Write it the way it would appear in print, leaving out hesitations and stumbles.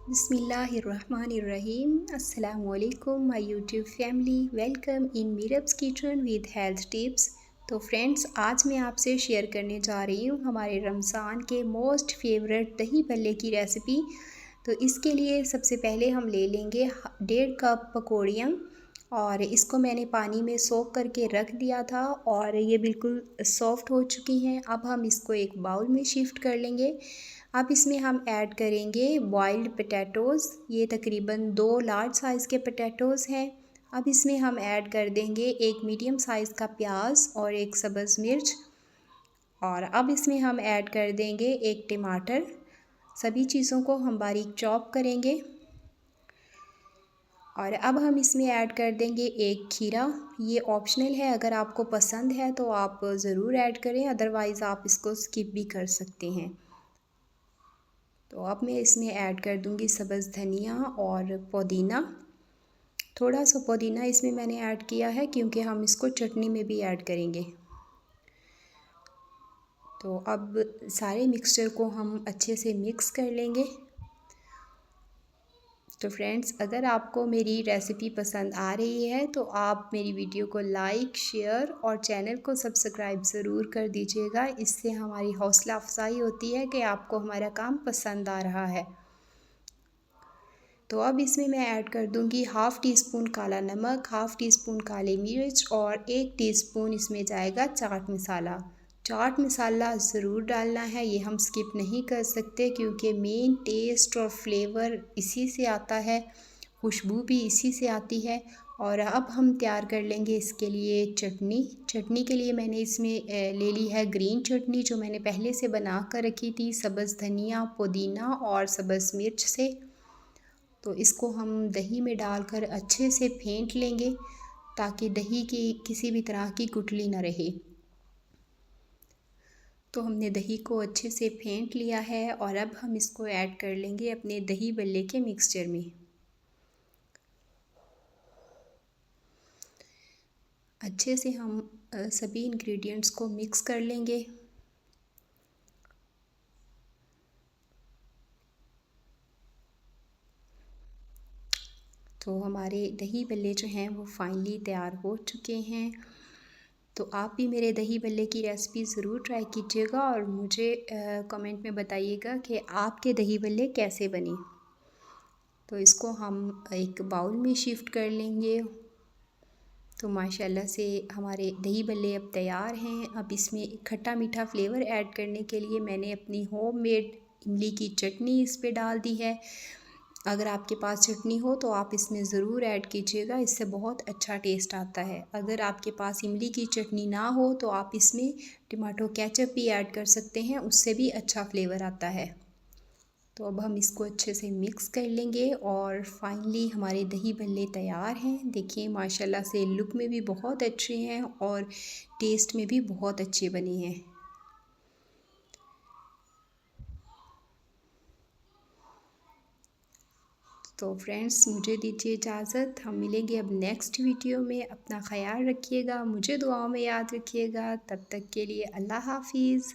बिस्मिल्लाहिर्रहमानिर्रहीम। अस्सलामुअलैकुम my YouTube family, welcome in Mirab's kitchen with health tips. तो फ्रेंड्स, आज मैं आपसे शेयर करने जा रही हूँ हमारे रमज़ान के मोस्ट फेवरेट दही भल्ले की रेसिपी। तो इसके लिए सबसे पहले हम ले लेंगे 1.5 कप पकौड़ियाँ और इसको मैंने पानी में सोक करके रख दिया था और ये बिल्कुल सॉफ़्ट हो चुकी हैं। अब हम इसको एक बाउल में शिफ्ट कर लेंगे। अब इसमें हम ऐड करेंगे बॉइल्ड पोटैटोज़। ये तकरीबन 2 लार्ज साइज़ के पोटैटोज़ हैं। अब इसमें हम ऐड कर देंगे एक मीडियम साइज़ का प्याज और एक सब्ज़ मिर्च, और अब इसमें हम ऐड कर देंगे एक टमाटर। सभी चीज़ों को हम बारीक चॉप करेंगे और अब हम इसमें ऐड कर देंगे एक खीरा। ये ऑप्शनल है, अगर आपको पसंद है तो आप ज़रूर ऐड करें, अदरवाइज़ आप इसको स्किप भी कर सकते हैं। तो अब मैं इसमें ऐड कर दूंगी सब्ज़ धनिया और पुदीना। थोड़ा सा पुदीना इसमें मैंने ऐड किया है क्योंकि हम इसको चटनी में भी ऐड करेंगे। तो अब सारे मिक्सचर को हम अच्छे से मिक्स कर लेंगे। तो फ्रेंड्स, अगर आपको मेरी रेसिपी पसंद आ रही है तो आप मेरी वीडियो को लाइक, शेयर और चैनल को सब्सक्राइब ज़रूर कर दीजिएगा। इससे हमारी हौसला अफजाई होती है कि आपको हमारा काम पसंद आ रहा है। तो अब इसमें मैं ऐड कर दूंगी हाफ़ टी स्पून काला नमक, हाफ़ टी स्पून काली मिर्च और 1 टीस्पून इसमें जाएगा चाट मसाला। चाट मसाला ज़रूर डालना है, ये हम स्किप नहीं कर सकते क्योंकि मेन टेस्ट और फ्लेवर इसी से आता है, खुशबू भी इसी से आती है। और अब हम तैयार कर लेंगे इसके लिए चटनी। चटनी के लिए मैंने इसमें ले ली है ग्रीन चटनी, जो मैंने पहले से बना कर रखी थी सब्ज़ धनिया, पुदीना और सब्ज़ मिर्च से। तो इसको हम दही में डालकर अच्छे से फेंट लेंगे ताकि दही की किसी भी तरह की गुठली न रहे। तो हमने दही को अच्छे से फेंट लिया है और अब हम इसको ऐड कर लेंगे अपने दही बल्ले के मिक्सचर में। अच्छे से हम सभी इंग्रेडिएंट्स को मिक्स कर लेंगे। तो हमारे दही बल्ले जो हैं वो फाइनली तैयार हो चुके हैं। तो आप भी मेरे दही बल्ले की रेसिपी ज़रूर ट्राई कीजिएगा और मुझे कमेंट में बताइएगा कि आपके दही बल्ले कैसे बने। तो इसको हम एक बाउल में शिफ्ट कर लेंगे। तो माशाल्लाह से हमारे दही बल्ले अब तैयार हैं। अब इसमें खट्टा मीठा फ्लेवर ऐड करने के लिए मैंने अपनी होममेड इमली की चटनी इस पे डाल दी है। अगर आपके पास चटनी हो तो आप इसमें ज़रूर ऐड कीजिएगा, इससे बहुत अच्छा टेस्ट आता है। अगर आपके पास इमली की चटनी ना हो तो आप इसमें टमाटो केचप भी ऐड कर सकते हैं, उससे भी अच्छा फ्लेवर आता है। तो अब हम इसको अच्छे से मिक्स कर लेंगे और फाइनली हमारे दही भल्ले तैयार हैं। देखिए माशाल्लाह से लुक में भी बहुत अच्छे हैं और टेस्ट में भी बहुत अच्छे बने हैं। तो फ्रेंड्स, मुझे दीजिए इजाज़त। हम मिलेंगे अब नेक्स्ट वीडियो में। अपना ख़याल रखिएगा, मुझे दुआओं में याद रखिएगा। तब तक के लिए अल्लाह हाफ़िज़।